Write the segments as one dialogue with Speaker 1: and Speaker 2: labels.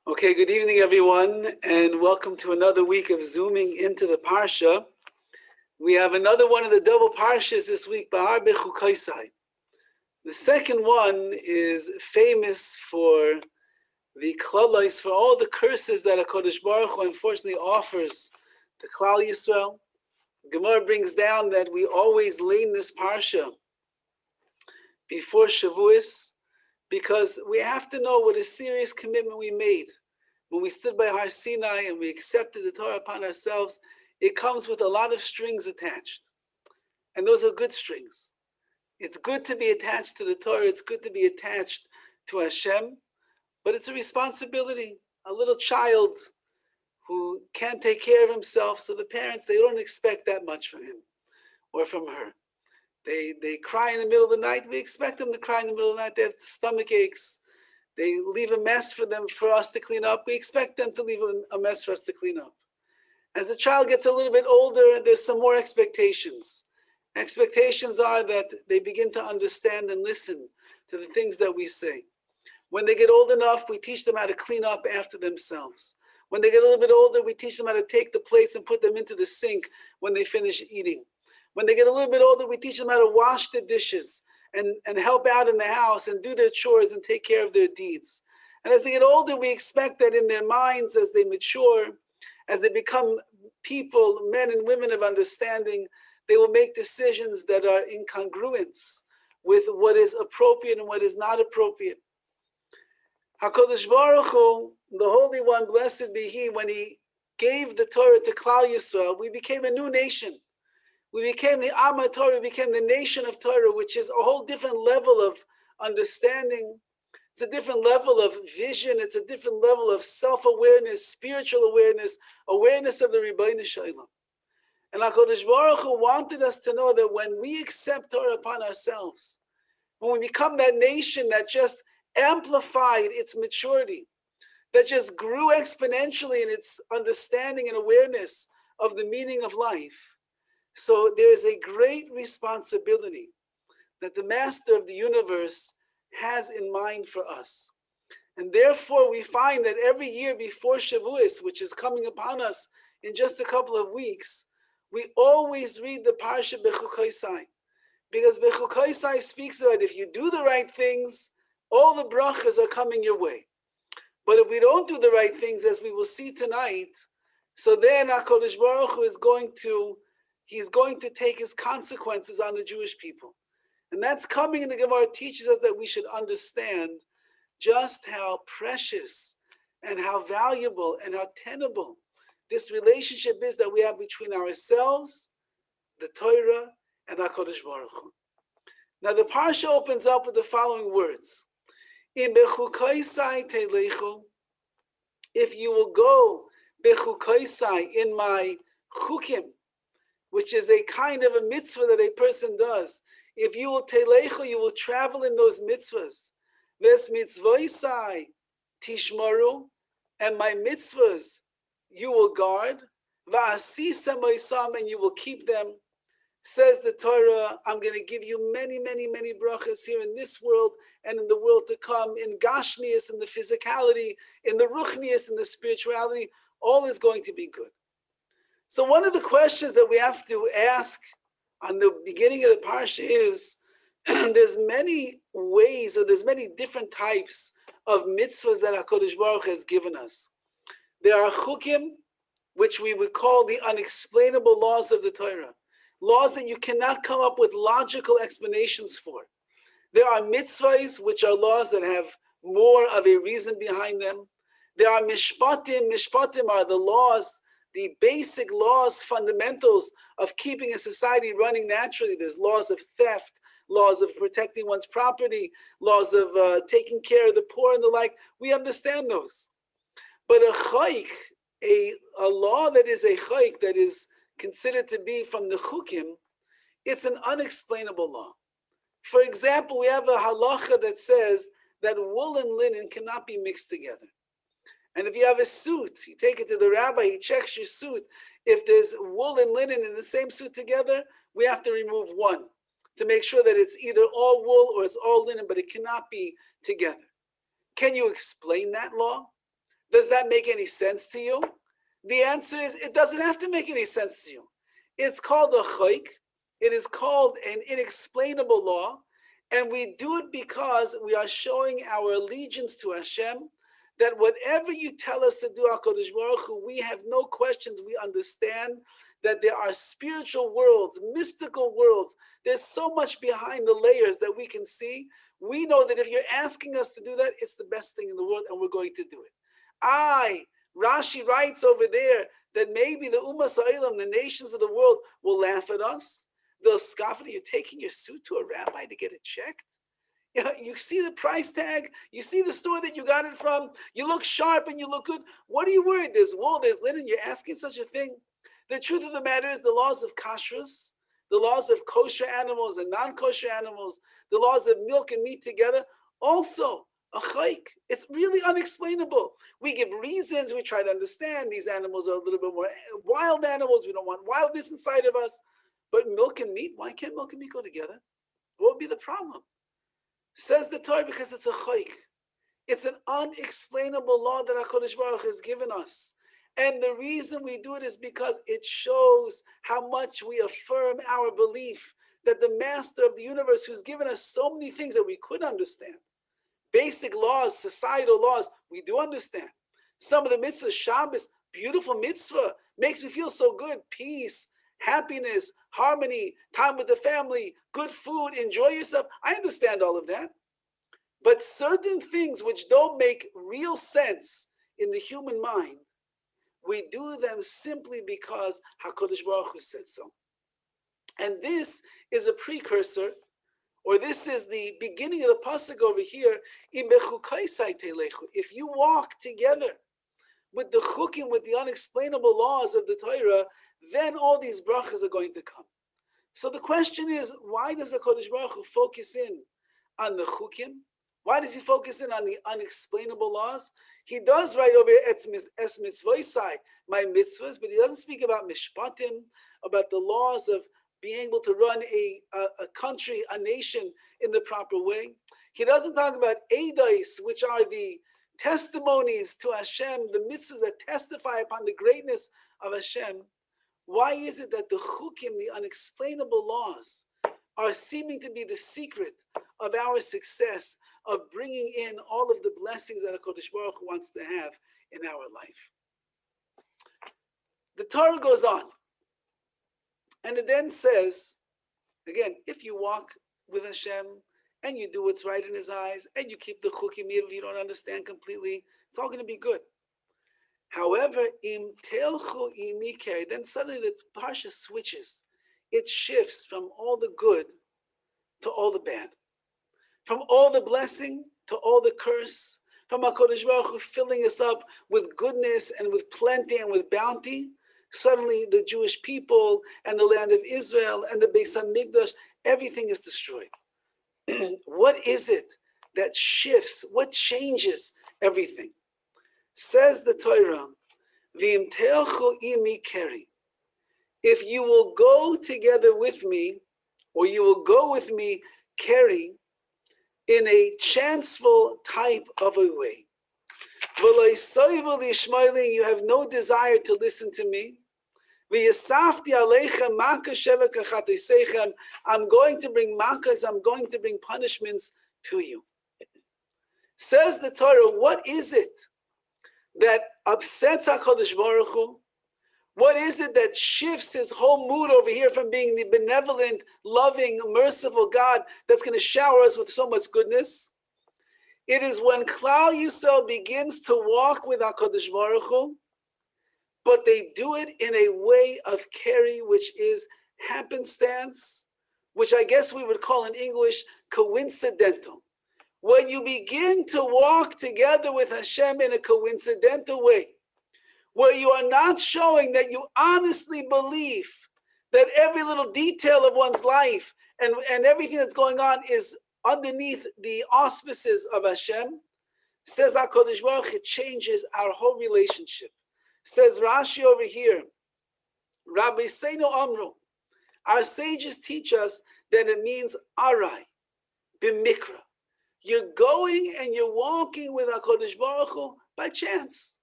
Speaker 1: Okay, good evening, everyone, and welcome to another week of zooming into the Parsha. We have another one of the double Parshas this week, PARSHAS BECHUKOSAI. The second one is famous for the klalos, for all the curses that HaKadosh Baruch Hu unfortunately offers to Klal Yisrael. Gemara brings down that we always lean this Parsha before Shavuos because we have to know what a serious commitment we made. When we stood by Har Sinai and we accepted the Torah upon ourselves, it comes with a lot of strings attached. And those are good strings. It's good to be attached to the Torah. It's good to be attached to Hashem. But it's a responsibility. A little child who can't take care of himself, so the parents, they don't expect that much from him or from her. They cry in the middle of the night. We expect them to cry in the middle of the night. They have stomach aches. They leave a mess for us to clean up. We expect them to leave a mess for us to clean up. As the child gets a little bit older, there's some more expectations. Expectations are that they begin to understand and listen to the things that we say. When they get old enough, we teach them how to clean up after themselves. When they get a little bit older, we teach them how to take the plates and put them into the sink when they finish eating. When they get a little bit older, we teach them how to wash the dishes and help out in the house and do their chores and take care of their deeds. And as they get older, we expect that in their minds, as they mature, as they become people, men and women of understanding, they will make decisions that are in congruence with what is appropriate and what is not appropriate. HaKadosh Baruch Hu, the Holy One, blessed be He, when He gave the Torah to Klal Yisrael, we became a new nation. We became the Am HaTorah, we became the nation of Torah, which is a whole different level of understanding. It's a different level of vision. It's a different level of self-awareness, spiritual awareness, awareness of the Rebbeinu Shalom. And HaKadosh Baruch Hu wanted us to know that when we accept Torah upon ourselves, when we become that nation that just amplified its maturity, that just grew exponentially in its understanding and awareness of the meaning of life, so there is a great responsibility that the Master of the universe has in mind for us. And therefore we find that every year before Shavuos, which is coming upon us in just a couple of weeks, we always read the PARSHAS BECHUKOSAI. Because BECHUKOSAI speaks about if you do the right things, all the brachas are coming your way. But if we don't do the right things, as we will see tonight, so then HaKadosh Baruch Hu is going to take his consequences on the Jewish people. And that's coming, and the Gemara teaches us that we should understand just how precious and how valuable and how tenable this relationship is that we have between ourselves, the Torah, and HaKadosh Baruch Hu. Now the Parsha opens up with the following words. In Bechukosai Teilechu, if you will go Bechukosai in my chukim, which is a kind of a mitzvah that a person does. If you will telechu, you will travel in those mitzvahs. Ves mitzvosai tishmaru, and my mitzvahs you will guard. Va'asisa moisam, and you will keep them. Says the Torah, I'm going to give you many, many, many brachas here in this world and in the world to come, in gashmias, in the physicality, in the ruchnias, in the spirituality. All is going to be good. So one of the questions that we have to ask on the beginning of the parsha is, there's many ways, or there's many different types of mitzvahs that HaKadosh Baruch Hu has given us. There are chukim, which we would call the unexplainable laws of the Torah, laws that you cannot come up with logical explanations for. There are mitzvahs, which are laws that have more of a reason behind them. There are mishpatim. Mishpatim are the laws, the basic laws, fundamentals of keeping a society running naturally. There's laws of theft, laws of protecting one's property, laws of taking care of the poor and the like. We understand those. But a chayik, a law that is a chayik, that is considered to be from the chukim, it's an unexplainable law. For example, we have a halacha that says that wool and linen cannot be mixed together. And if you have a suit, you take it to the rabbi, he checks your suit. If there's wool and linen in the same suit together, we have to remove one to make sure that it's either all wool or it's all linen, but it cannot be together. Can you explain that law? Does that make any sense to you? The answer is it doesn't have to make any sense to you. It's called a chayk. It is called an inexplainable law. And we do it because we are showing our allegiance to Hashem, that whatever you tell us to do, HaKadosh Baruch Hu, we have no questions. We understand that there are spiritual worlds, mystical worlds. There's so much behind the layers that we can see. We know that if you're asking us to do that, it's the best thing in the world, and we're going to do it. Rashi writes over there that maybe the Ummah Sa'ilam, the nations of the world, will laugh at us. They'll scoff at you. You're taking your suit to a rabbi to get it checked. You see the price tag. You see the store that you got it from. You look sharp and you look good. What are you worried? There's wool, there's linen. You're asking such a thing. The truth of the matter is the laws of kashrus, the laws of kosher animals and non-kosher animals, the laws of milk and meat together, also a chayk. It's really unexplainable. We give reasons. We try to understand these animals are a little bit more wild animals. We don't want wildness inside of us. But milk and meat, why can't milk and meat go together? What would be the problem? Says the Torah, because it's a chayk. It's an unexplainable law that HaKadosh Baruch has given us. And the reason we do it is because it shows how much we affirm our belief that the master of the universe, who's given us so many things that we could understand, basic laws, societal laws, we do understand. Some of the mitzvahs, Shabbos, beautiful mitzvah, makes me feel so good, peace, happiness, harmony, time with the family, good food, enjoy yourself. I understand all of that. But certain things which don't make real sense in the human mind, we do them simply because HaKadosh Baruch Hu said so. And this is a precursor, or this is the beginning of the pasuk over here, if you walk together with the chukim, with the unexplainable laws of the Torah, then all these brachas are going to come. So the question is, why does the Kodesh Baruch Hu focus in on the chukim? Why does he focus in on the unexplainable laws? He does write over here, es mitzvosai, my mitzvahs, but he doesn't speak about mishpatim, about the laws of being able to run a country, a nation in the proper way. He doesn't talk about eidos, which are the testimonies to Hashem, the mitzvahs that testify upon the greatness of Hashem. Why is it that the chukim, the unexplainable laws, are seeming to be the secret of our success, of bringing in all of the blessings that HaKadosh Baruch Hu wants to have in our life? The Torah goes on, and it then says, again, if you walk with Hashem, and you do what's right in His eyes, and you keep the chukim, even if you don't understand completely, it's all going to be good. However, im telchu imikei, then suddenly the parsha switches. It shifts from all the good to all the bad, from all the blessing to all the curse, from HaKadosh Baruch Hu filling us up with goodness and with plenty and with bounty. Suddenly the Jewish people and the land of Israel and the Beis HaMikdash, everything is destroyed. What is it that shifts? What changes everything? Says the Torah, V'im te'elchu imi keri. If you will go together with me, or you will go with me, keri, in a chanceful type of a way. You have no desire to listen to me. I'm going to bring makas, I'm going to bring punishments to you. Says the Torah, what is it that upsets HaKadosh Baruch Hu? What is it that shifts his whole mood over here from being the benevolent, loving, merciful God that's going to shower us with so much goodness? It is when Klal Yisrael begins to walk with HaKadosh Baruch Hu, but they do it in a way of keri, which is happenstance, which I guess we would call in English coincidental. When you begin to walk together with Hashem in a coincidental way, where you are not showing that you honestly believe that every little detail of one's life and everything that's going on is underneath the auspices of Hashem, says HaKadosh Baruch Hu, it changes our whole relationship. Says Rashi over here, Rabbi Seinu Amru, our sages teach us that it means arai, b'mikra. You're going and you're walking with HaKadosh Baruch Hu by chance.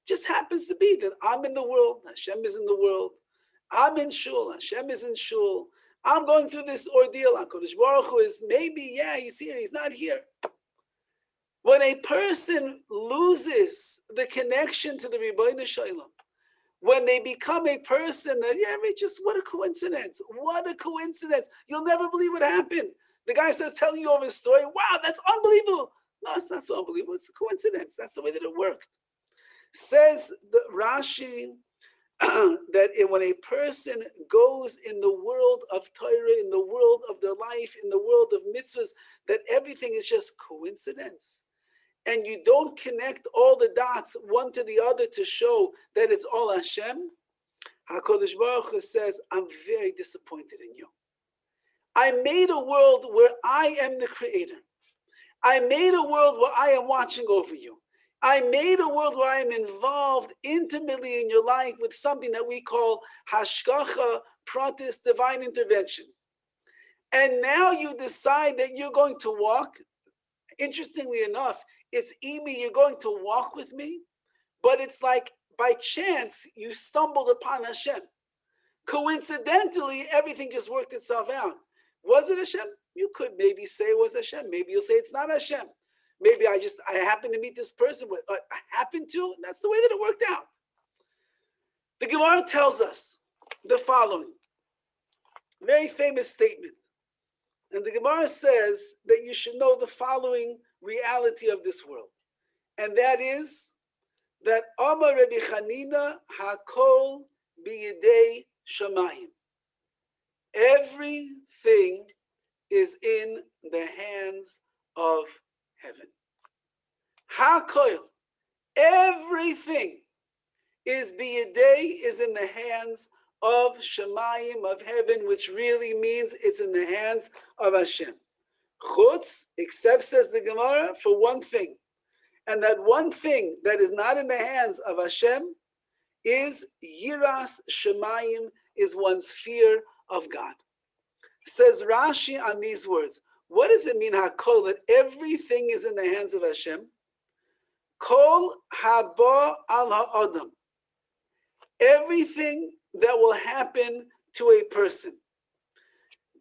Speaker 1: Just happens to be that I'm in the world, Hashem is in the world. I'm in shul, Hashem is in shul. I'm going through this ordeal. HaKadosh Baruch Hu is maybe, yeah, he's here, he's not here. When a person loses the connection to the Ribbono Shel Olam, when they become a person that, yeah, just what a coincidence. What a coincidence. You'll never believe what happened. The guy starts telling you over his story. Wow, that's unbelievable. No, it's not so unbelievable. It's a coincidence. That's the way that it worked. Says the Rashi that when a person goes in the world of Torah, in the world of their life, in the world of mitzvahs, that everything is just coincidence. And you don't connect all the dots one to the other to show that it's all Hashem, HaKadosh Baruch Hu says, I'm very disappointed in you. I made a world where I am the creator. I made a world where I am watching over you. I made a world where I am involved intimately in your life with something that we call hashgacha pratis, divine intervention. And now you decide that you're going to walk. Interestingly enough, it's Imi, you're going to walk with me, but it's like by chance you stumbled upon Hashem. Coincidentally, everything just worked itself out. Was it Hashem? You could maybe say it was Hashem. Maybe you'll say it's not Hashem. Maybe I happened to meet this person. What I happened to? That's the way that it worked out. The Gemara tells us the following. Very famous statement. And the Gemara says that you should know the following reality of this world. And that is that Amar Rabbi Chanina hakol biyidei shamayim. Everything is in the hands of heaven. Hakol. Everything is biyidei, is in the hands of Shemayim, of heaven, which really means it's in the hands of Hashem. Chutz, except, says the Gemara, for one thing. And that one thing that is not in the hands of Hashem is Yiras Shemayim, is one's fear of God. Says Rashi on these words, what does it mean, Hakol, that everything is in the hands of Hashem? Kol haba al ha'adam. Everything that will happen to a person.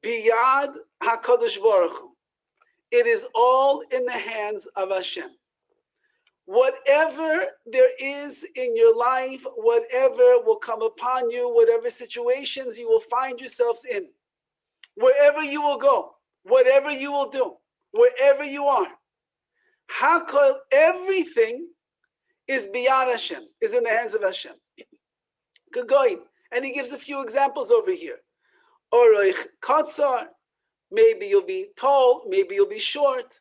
Speaker 1: Biyad HaKadosh Baruch Hu. It is all in the hands of Hashem. Whatever there is in your life, whatever will come upon you, whatever situations you will find yourselves in, wherever you will go, whatever you will do, wherever you are, Hakol, everything is biyad Hashem, is in the hands of Hashem. Kagoyin. And he gives a few examples over here. Oroich katzar, maybe you'll be tall, maybe you'll be short.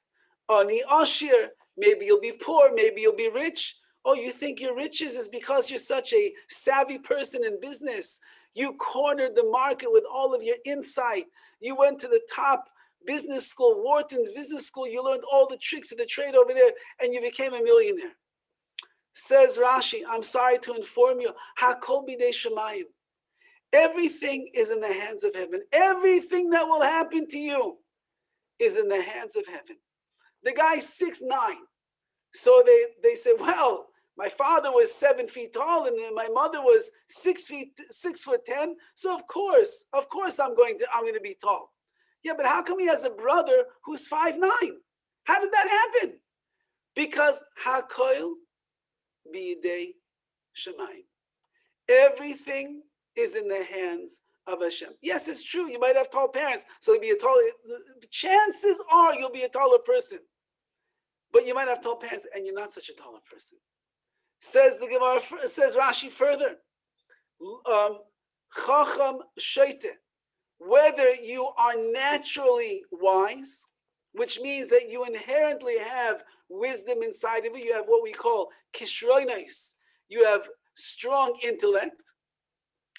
Speaker 1: Ani ashir, maybe you'll be poor, maybe you'll be rich. Oh, you think your riches is because you're such a savvy person in business. You cornered the market with all of your insight. You went to the top business school, Wharton's business school. You learned all the tricks of the trade over there, and you became a millionaire. Says Rashi, I'm sorry to inform you, Hakol bidei shamayim. Everything is in the hands of heaven. Everything that will happen to you is in the hands of heaven. The guy's 6'9". So they say, well, my father was 7 feet tall and my mother was 6'10". So of course I'm going to be tall. Yeah, but how come he has a brother who's 5'9"? How did that happen? Because Hakol biyidei shamayim. Everything is in the hands of Hashem. Yes, it's true. You might have tall parents, so you'll be a taller. Chances are you'll be a taller person. But you might have tall parents, and you're not such a taller person. Says the Gemara. Says Rashi further. Chacham sheite. Whether you are naturally wise, which means that you inherently have wisdom inside of you. You have what we call kishronos. You have strong intellect.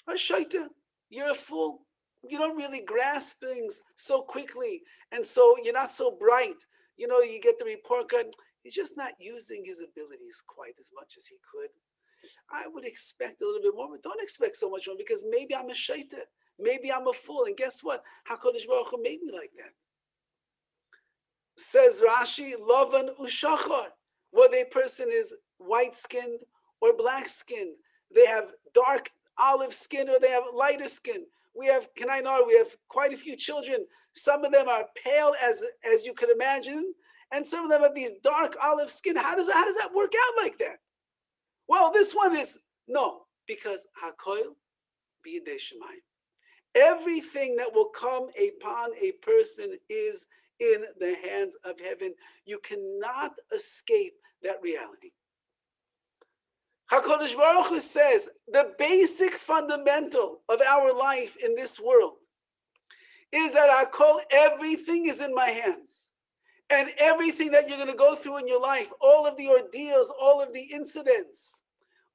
Speaker 1: Or shaita, you're a fool. You don't really grasp things so quickly, and so you're not so bright. You know, you get the report card. He's just not using his abilities quite as much as he could. I would expect a little bit more, but don't expect so much more, because maybe I'm a shaita. Maybe I'm a fool. And guess what? HaKadosh Baruch Hu made me like that. Says Rashi, Lavan ushachar, whether a person is white-skinned or black skin. They have dark olive skin or they have lighter skin. We have quite a few children. Some of them are pale as you could imagine, and some of them have these dark olive skin. How does that work out like that? Well, this one is no, because Hakoil b'yedei Shemayim. Everything that will come upon a person is in the hands of heaven. You cannot escape that reality. HaKadosh Baruch Hu says the basic fundamental of our life in this world is that everything is in my hands. And everything that you're going to go through in your life, all of the ordeals, all of the incidents,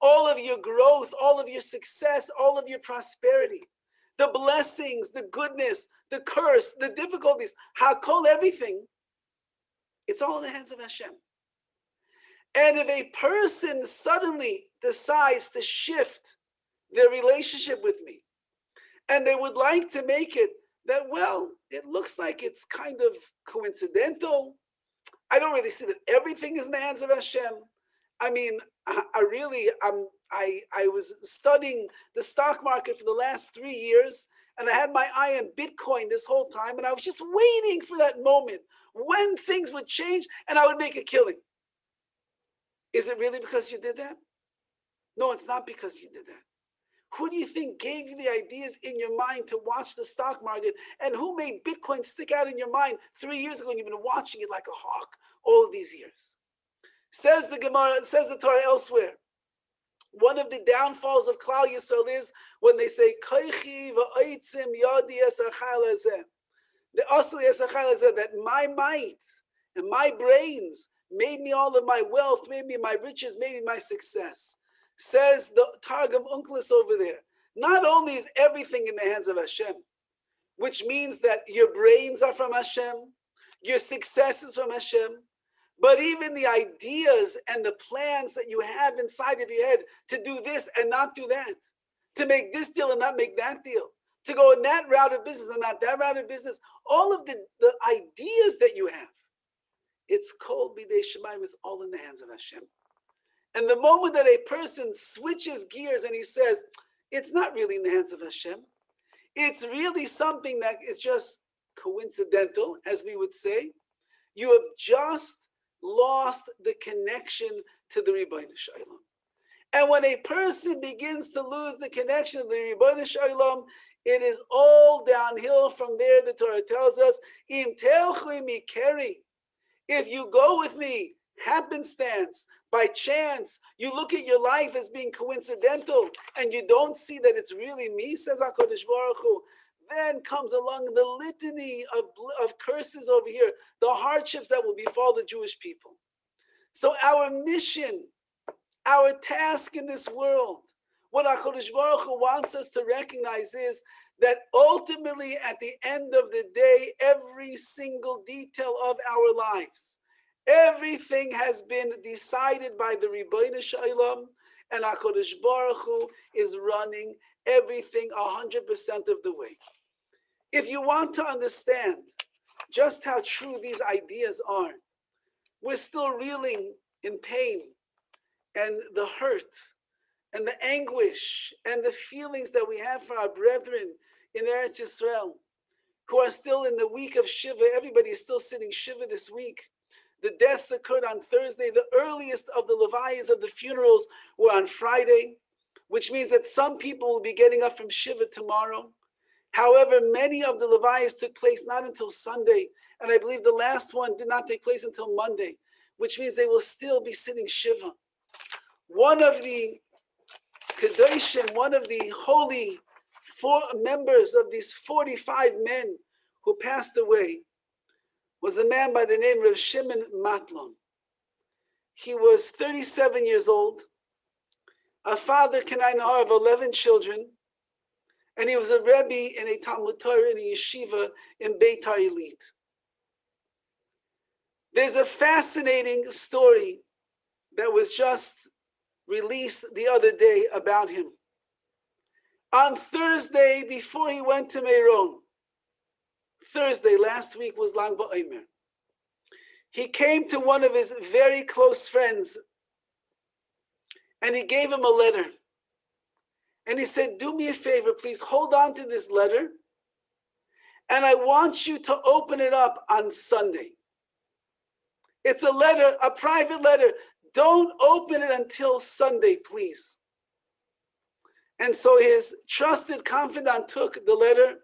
Speaker 1: all of your growth, all of your success, all of your prosperity, the blessings, the goodness, the curse, the difficulties, everything, it's all in the hands of Hashem. And if a person suddenly decides to shift their relationship with me, and they would like to make it that, well, it looks like it's kind of coincidental. I don't really see that everything is in the hands of Hashem. I mean, I was studying the stock market for the last 3 years, and I had my eye on Bitcoin this whole time, and I was just waiting for that moment when things would change and I would make a killing. Is it really because you did that? No, it's not because you did that. Who do you think gave you the ideas in your mind to watch the stock market? And who made Bitcoin stick out in your mind 3 years ago and you've been watching it like a hawk all of these years? Says the Gemara, says the Torah elsewhere, one of the downfalls of Klal Yisrael is when they say, Koichi v'oitzim yadi esachar lezeh. The asli esachar lezeh, that my might and my brains made me all of my wealth, made me my riches, made me my success. Says the Targum Unclus over there, not only is everything in the hands of Hashem, which means that your brains are from Hashem, your success is from Hashem, but even the ideas and the plans that you have inside of your head to do this and not do that, to make this deal and not make that deal, to go in that route of business and not that route of business, all of the ideas that you have, it's called b'yedei Shemayim, it's all in the hands of Hashem. And the moment that a person switches gears and he says, it's not really in the hands of Hashem, it's really something that is just coincidental, as we would say, you have just lost the connection to the Ribbono Shel Olam. And when a person begins to lose the connection to the Ribbono Shel Olam, it is all downhill from there. The Torah tells us, Im telchu mikeri, if you go with me, happenstance, by chance, you look at your life as being coincidental and you don't see that it's really me, says HaKadosh Baruch Hu, then comes along the litany of curses over here, the hardships that will befall the Jewish people. So our mission, our task in this world, what HaKadosh Baruch Hu wants us to recognize is that ultimately at the end of the day, every single detail of our lives, everything has been decided by the Ribbono Shel Olam, and HaKadosh Baruch Hu is running everything 100% of the way. If you want to understand just how true these ideas are, we're still reeling in pain and the hurt and the anguish and the feelings that we have for our brethren in Eretz Yisrael who are still in the week of Shiva. Everybody is still sitting Shiva this week. The deaths occurred on Thursday. The earliest of the levayas of the funerals were on Friday, which means that some people will be getting up from Shiva tomorrow. However, many of the levayas took place not until Sunday, and I believe the last one did not take place until Monday, which means they will still be sitting Shiva. One of the Kedoshim, one of the holy members of these 45 men who passed away, was a man by the name of Shimon Matlon. He was 37 years old, a father of 11 children, and he was a Rebbe in a Talmud Torah in a yeshiva in Beitar Illit. There's a fascinating story that was just released the other day about him. On Thursday, before he went to Meron, Thursday, last week was Lag BaOmer, he came to one of his very close friends And he gave him a letter. And he said, do me a favor, please hold on to this letter. And I want you to open it up on Sunday. It's a letter, a private letter. Don't open it until Sunday, please. And so his trusted confidant took the letter.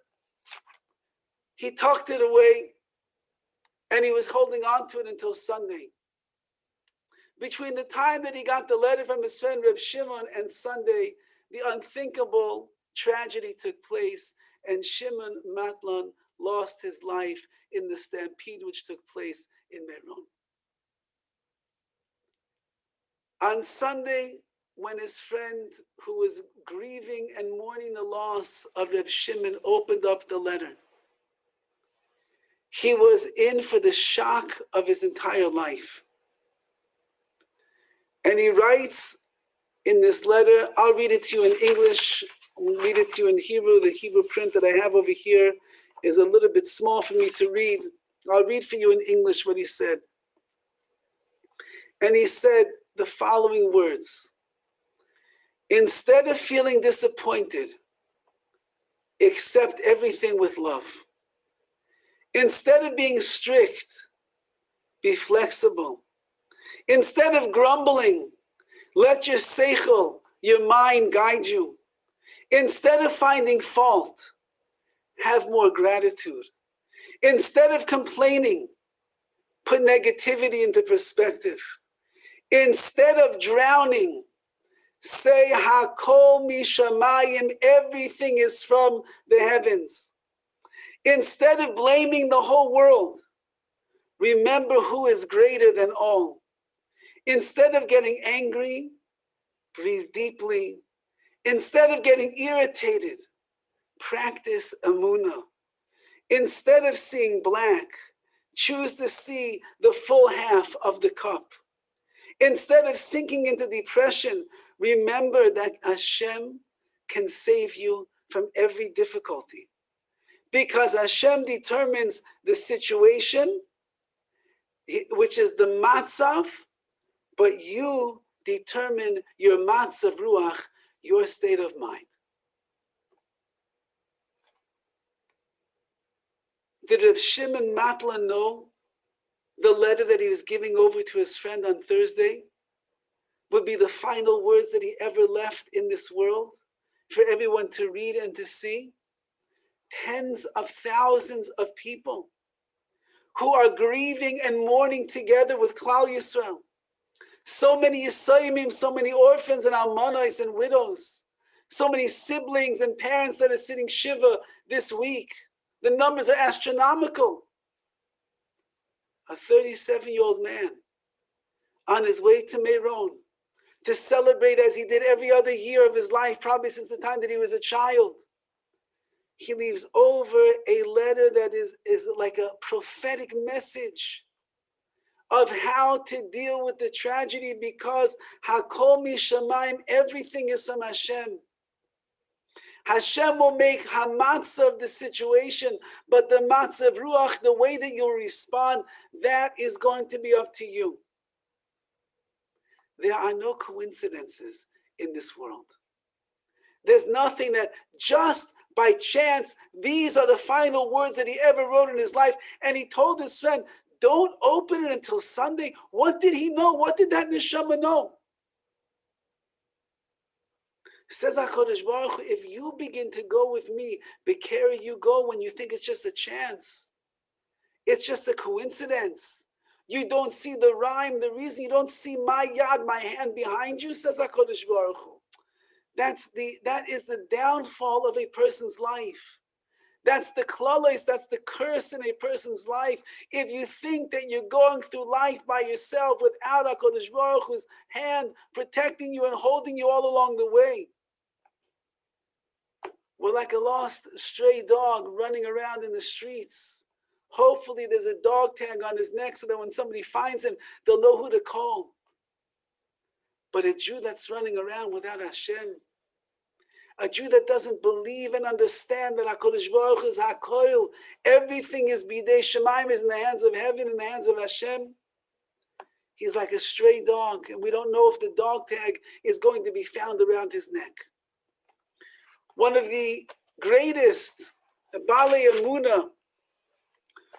Speaker 1: He tucked it away. And he was holding on to it until Sunday. Between the time that he got the letter from his friend Reb Shimon and Sunday, the unthinkable tragedy took place, and Shimon Matlan lost his life in the stampede which took place in Meron. On Sunday, when his friend, who was grieving and mourning the loss of Reb Shimon, opened up the letter, he was in for the shock of his entire life. And he writes in this letter, I'll read it to you in English, I'll read it to you in Hebrew. The Hebrew print that I have over here is a little bit small for me to read. I'll read for you in English what he said. And he said the following words: instead of feeling disappointed, accept everything with love. Instead of being strict, be flexible. Instead of grumbling, let your seichel, your mind, guide you. Instead of finding fault, have more gratitude. Instead of complaining, put negativity into perspective. Instead of drowning, say Hakol Mishamayim, everything is from the heavens. Instead of blaming the whole world, remember who is greater than all. Instead of getting angry, breathe deeply. Instead of getting irritated, practice emunah. Instead of seeing black, choose to see the full half of the cup. Instead of sinking into depression, remember that Hashem can save you from every difficulty. Because Hashem determines the situation, which is the matzav, but you determine your matzav ruach, your state of mind. Did Reb Shimon Matlan know the letter that he was giving over to his friend on Thursday would be the final words that he ever left in this world for everyone to read and to see? Tens of thousands of people who are grieving and mourning together with Klal Yisrael. So many Yisayimim, so many orphans and almanos and widows, so many siblings and parents that are sitting Shiva this week. The numbers are astronomical. A 37-year-old man on his way to Meron to celebrate as he did every other year of his life, probably since the time that he was a child. He leaves over a letter that is like a prophetic message of how to deal with the tragedy, because Hakol Mishamayim, everything is from Hashem. Hashem will make hamatzah of the situation, but the matzav ruach, the way that you'll respond, that is going to be up to you. There are no coincidences in this world. There's nothing that just by chance, these are the final words that he ever wrote in his life. And he told his friend, don't open it until Sunday. What did he know? What did that neshama know? Says HaKadosh Baruch Hu, if you begin to go with me, Bekeri, you go when you think it's just a chance. It's just a coincidence. You don't see the rhyme, the reason you don't see my yad, my hand behind you, says HaKadosh Baruch Hu. That is the downfall of a person's life. That's the klalos, that's the curse in a person's life. If you think that you're going through life by yourself without HaKadosh Baruch Hu's hand protecting you and holding you all along the way, we're like a lost stray dog running around in the streets. Hopefully there's a dog tag on his neck so that when somebody finds him, they'll know who to call. But a Jew that's running around without Hashem, a Jew that doesn't believe and understand that HaKadosh Baruch Hu is HaKoil, everything is Bidei Shemaim, is in the hands of heaven, in the hands of Hashem, He's like a stray dog, and we don't know if the dog tag is going to be found around his neck. One of the greatest, Balei Emunah,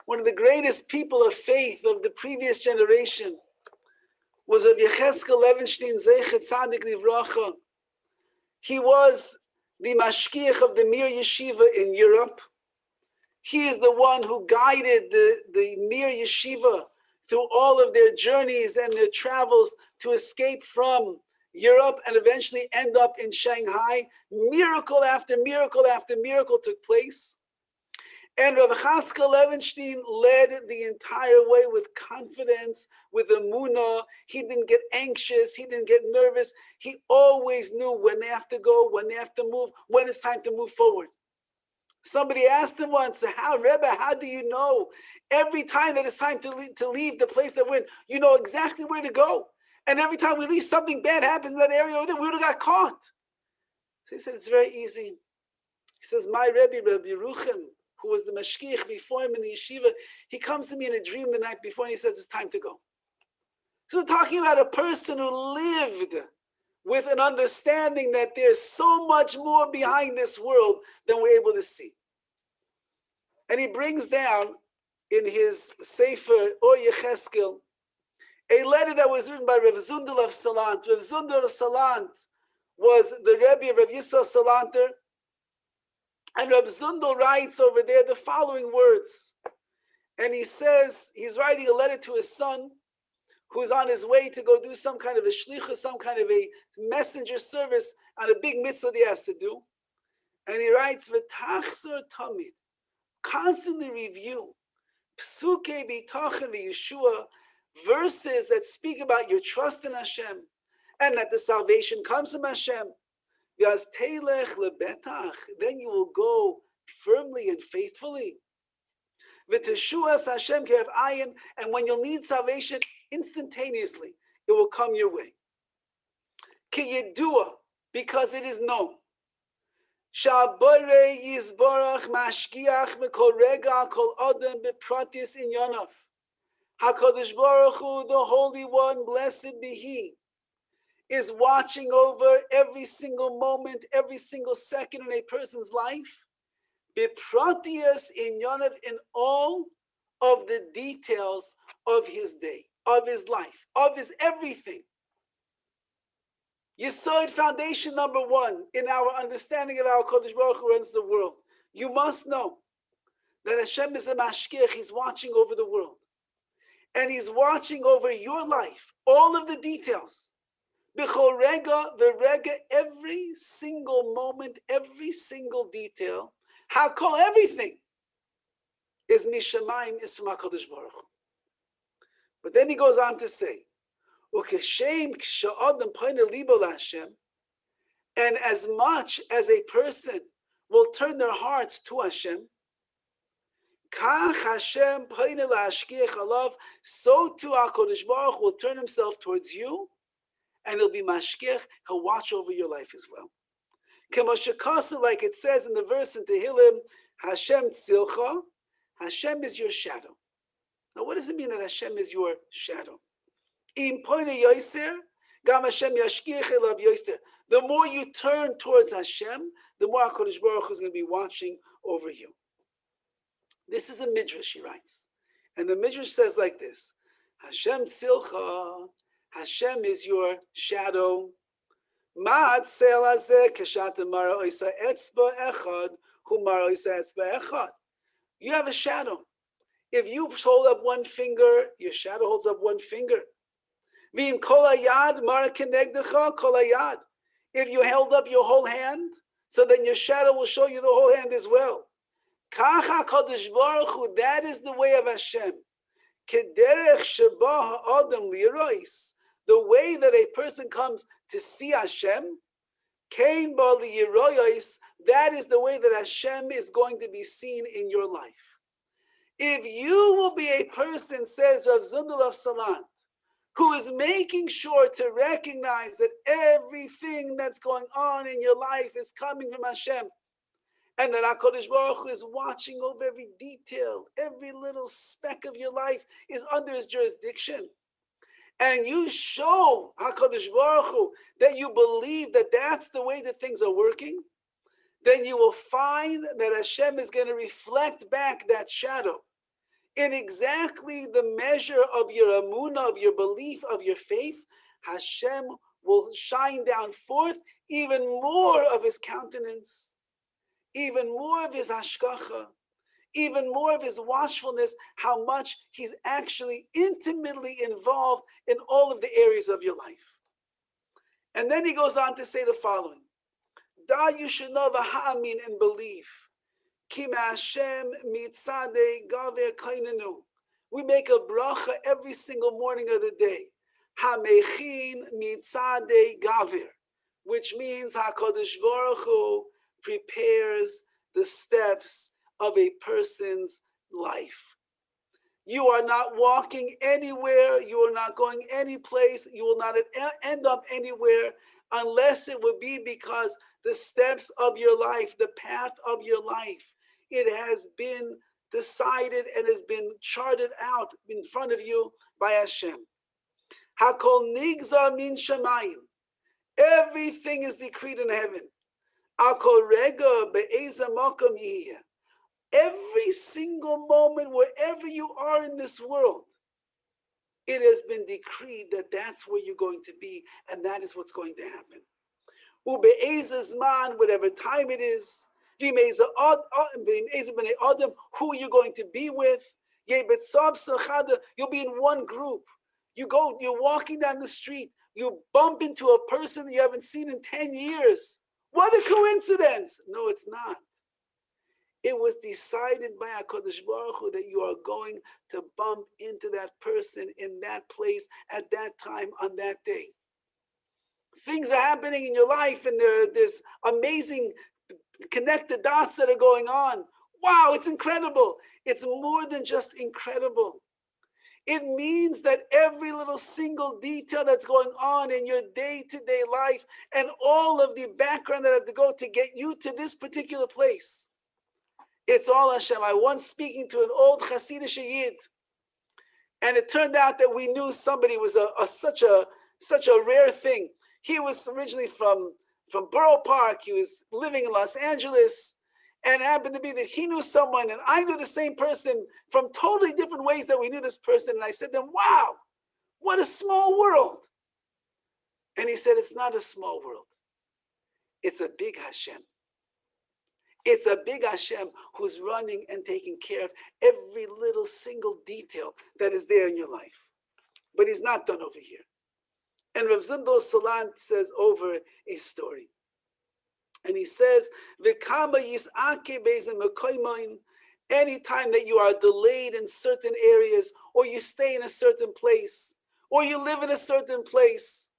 Speaker 1: one of the greatest people of faith of the previous generation, was of Yecheskel Levenstein Zeichet Tzadik Livracha. He was the mashgiach of the Mir Yeshiva in Europe. He is the one who guided the Mir Yeshiva through all of their journeys and their travels to escape from Europe and eventually end up in Shanghai. Miracle after miracle after miracle took place. And Rav Chatzkel Levenstein led the entire way with confidence, with emunah. He didn't get anxious. He didn't get nervous. He always knew when they have to go, when they have to move, when it's time to move forward. Somebody asked him once, Rebbe, how do you know every time that it's time to leave the place that we're in, you know exactly where to go? And every time we leave, something bad happens in that area over there, we would have got caught. So he said, it's very easy. He says, my Rebbe, Rabbi Yeruchim, who was the mashgiach before him in the yeshiva, he comes to me in a dream the night before and he says, it's time to go. So we're talking about a person who lived with an understanding that there's so much more behind this world than we're able to see. And he brings down in his Sefer Or Yecheskel a letter that was written by Rav Zundel of Salant. Rav Zundel of Salant was the Rebbe of Rav Yisrael Salanter. And Rav Zundel writes over there the following words. And he says, he's writing a letter to his son, who's on his way to go do some kind of a shlichus, some kind of a messenger service on a big mitzvah that he has to do. And he writes, V'tachzor tamid, constantly review, psuke b'tachan v'yeshua, verses that speak about your trust in Hashem, and that the salvation comes from Hashem. Yaz teilech lebetach, then you will go firmly and faithfully. V'teshuas Hashem kerev ayin, and when you'll need salvation, instantaneously, it will come your way. Ki yedua, because it is known. Shabore yizborach mashgiach mekol rega kol adam bepratis inyonav. HaKadosh Baruch Hu, the Holy One, blessed be He, is watching over every single moment, every single second in a person's life. Bepratius inyonav, in all of the details of his day, of his life, of his everything. Yesod, foundation number one in our understanding of how Kodesh Baruch Hu runs the world. You must know that Hashem is a mashgiach. He's watching over the world. And He's watching over your life, all of the details. B'chol rega, the rega, every single moment, every single detail, hakol, everything, is mishamayim, is from HaKadosh Baruch Hu. But then he goes on to say, Ukeshem k'sha'adam paina libo la'Hashem, and as much as a person will turn their hearts to Hashem, kach Hashem paina la'ashkiach alav, so too HaKadosh Baruch Hu will turn Himself towards you, and He'll be mashkiach, He'll watch over your life as well. Kemoshekasa, like it says in the verse in Tehillim, Hashem tzilcha, Hashem is your shadow. Now, what does it mean that Hashem is your shadow? Im poine yoser, gam Hashem yashkiach elav yoser. The more you turn towards Hashem, the more HaKadosh Baruch Hu is going to be watching over you. This is a midrash, he writes. And the midrash says like this, Hashem tzilcha, Hashem is your shadow. Ma'at sel hazeh kashat mara oisa etzba echad, hu mara oisa etzba echad. You have a shadow. If you hold up one finger, your shadow holds up one finger. V'im kol hayad mara kenegdecha kol hayad. If you held up your whole hand, so then your shadow will show you the whole hand as well. Kach HaKadosh Baruch Hu, that is the way of Hashem. Kederech sheba ha'adam lirois, the way that a person comes to see Hashem, kein ba lirois, that is the way that Hashem is going to be seen in your life. If you will be a person, says Rav Zundel of Salant, who is making sure to recognize that everything that's going on in your life is coming from Hashem, and that HaKadosh Baruch Hu is watching over every detail, every little speck of your life is under His jurisdiction. and you show HaKadosh Baruch Hu that you believe that that's the way that things are working, then you will find that Hashem is going to reflect back that shadow in exactly the measure of your emunah, of your belief, of your faith. Hashem will shine down forth even more of his countenance, even more of his hashgacha, even more of his watchfulness, how much he's actually intimately involved in all of the areas of your life. And then he goes on to say the following: Da you should know v'ha'amin, and believe. Ki Hashem mitzadei gaver kainenu. We make a bracha every single morning of the day. Hamechin mitzadei gaver, which means HaKadosh Baruch Hu prepares the steps of a person's life. You are not walking anywhere. You are not going any place. You will not end up anywhere unless it would be because the steps of your life, the path of your life, it has been decided and has been charted out in front of you by Hashem. Hakol nigza min shamayim. Everything is decreed in heaven. Akol rega be'eza makom yiheh. Every single moment, wherever you are in this world, it has been decreed that that's where you're going to be, and that is what's going to happen. Ube'ezah whatever time it is, who you're going to be with, you'll be in one group. You're walking down the street, you bump into a person that you haven't seen in 10 years. What a coincidence! No, it's not. It was decided by HaKadosh Baruch Hu that you are going to bump into that person in that place at that time on that day. Things are happening in your life, and there's amazing connected dots that are going on. Wow, it's incredible. It's more than just incredible. It means that every little single detail that's going on in your day-to-day life and all of the background that had to go to get you to this particular place, it's all Hashem. I once speaking to an old Hasidic Yid, and it turned out that we knew somebody was such a rare thing. He was originally from Borough Park. He was living in Los Angeles, and it happened to be that he knew someone, and I knew the same person from totally different ways that we knew this person. And I said to him, wow, what a small world. And he said, it's not a small world. It's a big Hashem. It's a big Hashem who's running and taking care of every little single detail that is there in your life. But he's not done over here. And Rav Zundel Salant says over a story. And he says, anytime that you are delayed in certain areas, or you stay in a certain place, or you live in a certain place,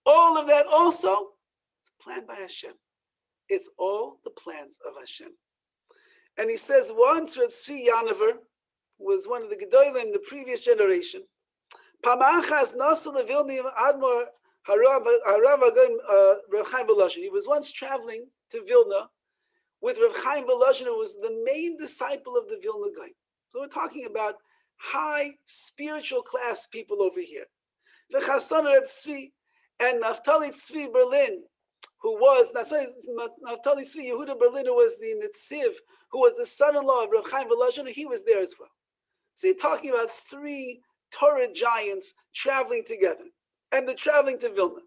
Speaker 1: all of that also is planned by Hashem. It's all the plans of Hashem. And he says, once Reb Tzvi Yanover was one of the Gedolim in the previous generation. He was once traveling to Vilna with Reb Chaim Volozhin, who was the main disciple of the Vilna Gaon. So we're talking about high spiritual class people over here. V'chasan Reb Tzvi and Naftali Tzvi Berlin, who was Naftali Tzvi Yehuda Berlin, who was the Nitziv, who was the son-in-law of Reb Chaim Volozhin, he was there as well. So you're talking about three Torah giants traveling together, and they're traveling to Vilna.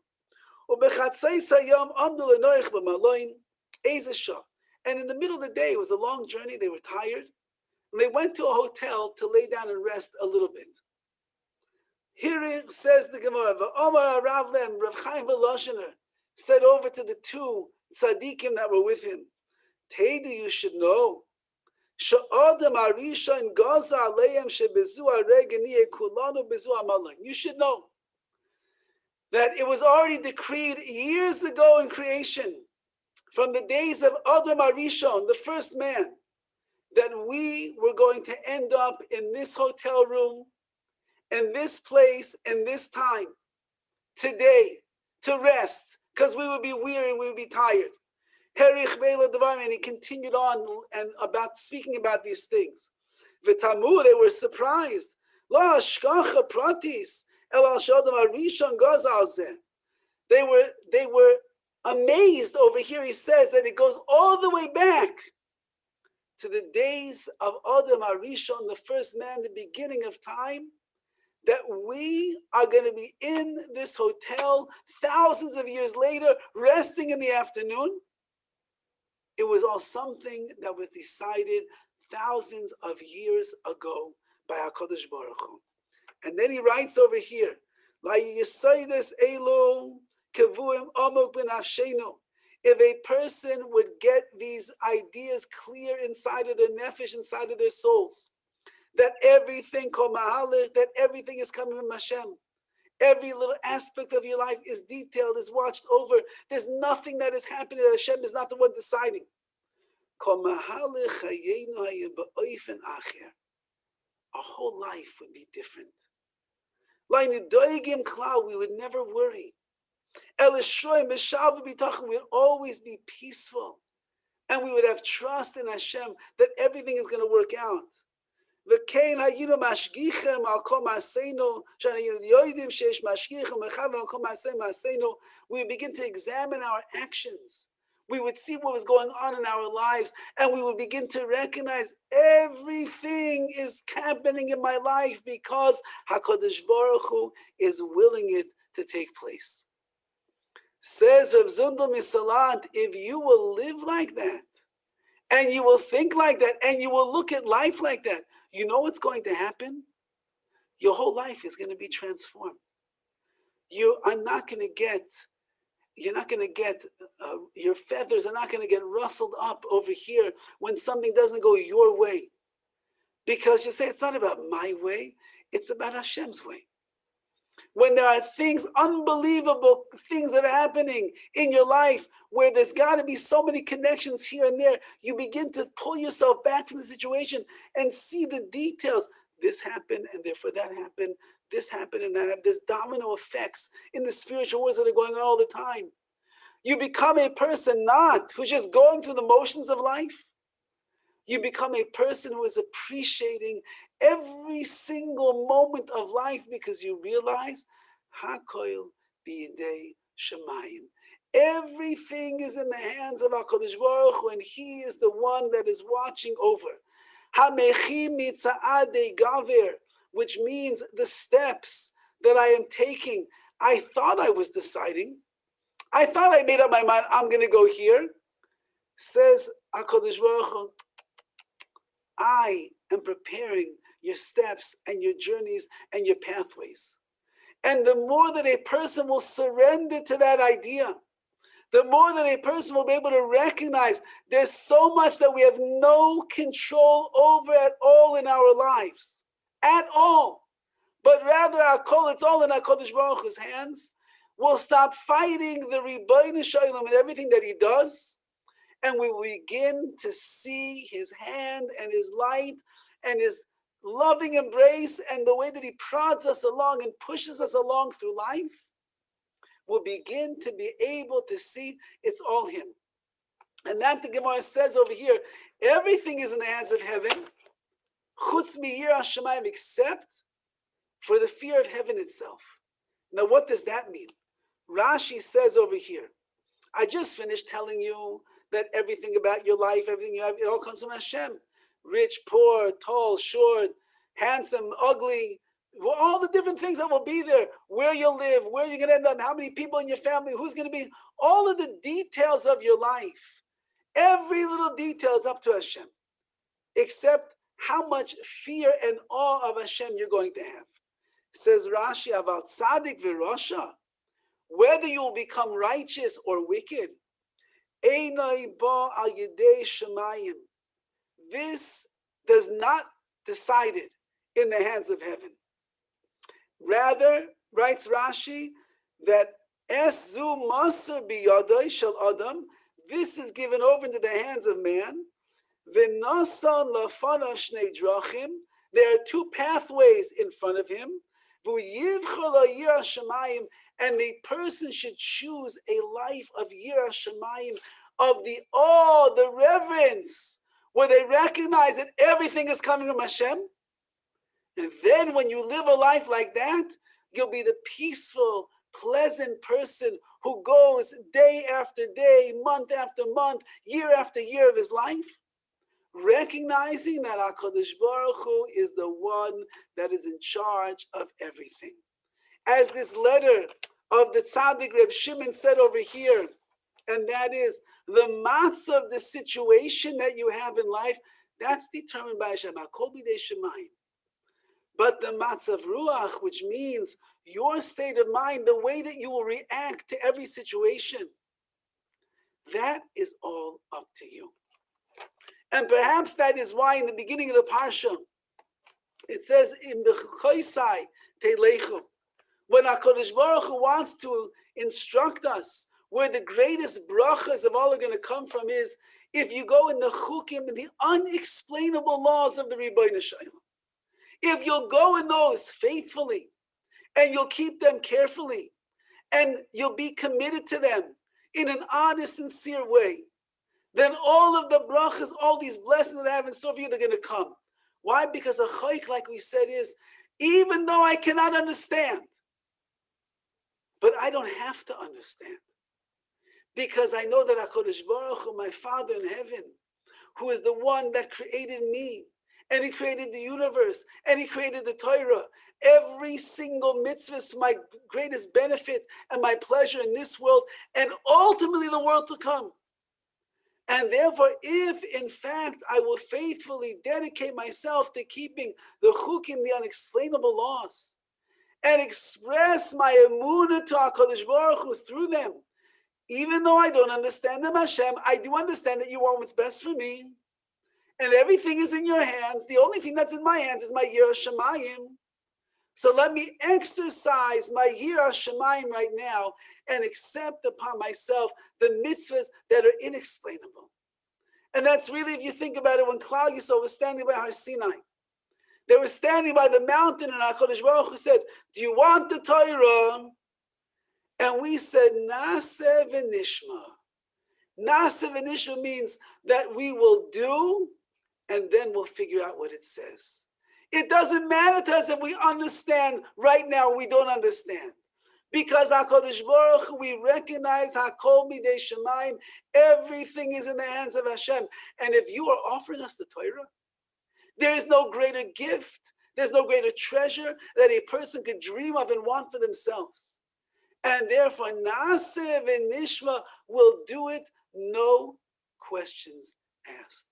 Speaker 1: And in the middle of the day, it was a long journey, they were tired, and they went to a hotel to lay down and rest a little bit. Here it says the Gemara, Rav Chaim Volozhin said over to the two tzaddikim that were with him, Teidi, you should know, you should know that it was already decreed years ago in creation, from the days of Adam Arishon, the first man, that we were going to end up in this hotel room, in this place, in this time, today, to rest, because we would be weary and we would be tired. And he continued on and speaking about these things. They were surprised. They were amazed over here. He says that it goes all the way back to the days of Adam Arishon, the first man, the beginning of time, that we are going to be in this hotel thousands of years later, resting in the afternoon. It was all something that was decided thousands of years ago by HaKadosh Baruch Hu. And then he writes over here, if a person would get these ideas clear inside of their nefesh, inside of their souls, that everything is coming from Hashem. Every little aspect of your life is detailed, is watched over. There's nothing that is happening. Hashem is not the one deciding. Our whole life would be different. We would never worry. We would always be peaceful. And we would have trust in Hashem that everything is going to work out. We begin to examine our actions. We would see what was going on in our lives, and we would begin to recognize everything is happening in my life because HaKadosh Baruch Hu is willing it to take place. Says Rav Zundel Misalant, if you will live like that, and you will think like that, and you will look at life like that, you know what's going to happen? Your whole life is going to be transformed. You're not going to get, your feathers are not going to get rustled up over here when something doesn't go your way. Because you say, it's not about my way, it's about Hashem's way. When there are things, unbelievable things that are happening in your life where there's got to be so many connections here and there, you begin to pull yourself back from the situation and see the details. This happened and therefore that happened. This happened and that happened. There's domino effects in the spiritual wars that are going on all the time. You become a person not who's just going through the motions of life. You become a person who is appreciating every single moment of life because you realize Hakoil b'yidei Shemayim. Everything is in the hands of HaKadosh Baruch Hu, and He is the one that is watching over. Hamechi mitza'adei gaver, which means the steps that I am taking. I thought I was deciding. I thought I made up my mind, I'm going to go here. Says HaKadosh Baruch Hu, I am preparing your steps and your journeys and your pathways. And the more that a person will surrender to that idea, the more that a person will be able to recognize there's so much that we have no control over at all in our lives. At all. But rather, it's all in HaKadosh Baruch Hu's hands. We'll stop fighting the Rabbi Shalom and everything that he does. And we will begin to see his hand and his light and his loving embrace and the way that he prods us along and pushes us along through life. We'll begin to be able to see it's all him. And that the Gemara says over here, everything is in the hands of heaven, chutz miyirah shamayim, except for the fear of heaven itself. Now what does that mean? Rashi says over here, I just finished telling you that everything about your life, everything you have, it all comes from Hashem. Rich, poor, tall, short, handsome, ugly, all the different things that will be there, where you'll live, where you're going to end up, how many people in your family, who's going to be, all of the details of your life, every little detail is up to Hashem, except how much fear and awe of Hashem you're going to have. Says Rashi about tzaddik v'rasha, whether you will become righteous or wicked, einai ba al yedei shemayim. This does not decide it in the hands of heaven. Rather, writes Rashi, that es zu maser biyadai shel adam, this is given over into the hands of man. V'nasan lafanav shnei drachim, there are two pathways in front of him. V'yivchar la'yirah shemayim, and the person should choose a life of yirah shemayim, of the awe, the reverence, where they recognize that everything is coming from Hashem. And then when you live a life like that, You'll be the peaceful, pleasant person who goes day after day, month after month, year after year of his life, recognizing that HaKadosh Baruch Hu is the one that is in charge of everything. As this letter of the Tzaddik Reb Shimon said over here, and that is the matzah of the situation that you have in life, that's determined by Hashem. But the matzah of ruach, which means your state of mind, the way that you will react to every situation, that is all up to you. And perhaps that is why in the beginning of the parsha, it says, "In bechukosai telechu." When HaKadosh Baruch Hu wants to instruct us, where the greatest brachas of all are going to come from is, if you go in the chukim, in the unexplainable laws of the Ribbono Shel Olam. If you'll go in those faithfully, and you'll keep them carefully, and you'll be committed to them in an honest, sincere way, then all of the brachas, all these blessings that I have in store for you, they're going to come. Why? Because a chayk, like we said, is, even though I cannot understand, but I don't have to understand. Because I know that HaKadosh Baruch Hu, my Father in heaven, who is the one that created me, and He created the universe, and He created the Torah, every single mitzvah is my greatest benefit and my pleasure in this world, and ultimately the world to come. And therefore, if in fact I will faithfully dedicate myself to keeping the chukim, the unexplainable laws, and express my emunah to HaKadosh Baruch Hu through them, even though I don't understand them, Hashem, I do understand that you want what's best for me, and everything is in your hands. The only thing that's in my hands is my Yirah Shamayim. So let me exercise my Yirah Shamayim right now and accept upon myself the mitzvahs that are inexplainable. And that's really, if you think about it, when Klal Yisrael was standing by Har Sinai, they were standing by the mountain, and HaKadosh Baruch Hu said, "Do you want the Torah?" And we said, "Naseh v'nishma." Naseh v'nishma means that we will do, and then we'll figure out what it says. It doesn't matter to us if we understand right now or we don't understand. Because HaKadosh Baruch Hu, we recognize HaKol Midei Shemayim, everything is in the hands of Hashem. And if you are offering us the Torah, there is no greater gift, there's no greater treasure that a person could dream of and want for themselves. And therefore, Naseh v'nishma will do it, no questions asked.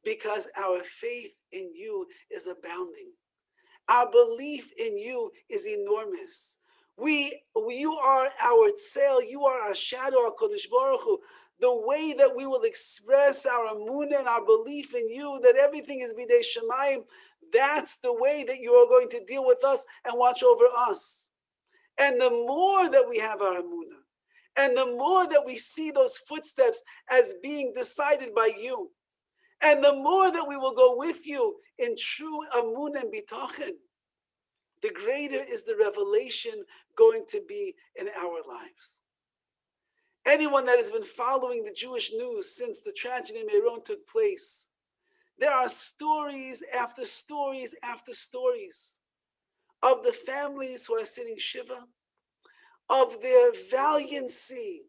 Speaker 1: Because our faith in you is abounding. Our belief in you is enormous. You are our tzel, you are our shadow, HaKadosh Baruch Hu. The way that we will express our emunah and our belief in you, that everything is bidei shemayim, that's the way that you are going to deal with us and watch over us. And the more that we have our emunah, and the more that we see those footsteps as being decided by you, and the more that we will go with you in true emunah and bitachon, the greater is the revelation going to be in our lives. Anyone that has been following the Jewish news since the tragedy in Meron took place, there are stories after stories after stories of the families who are sitting Shiva, of their valiancy,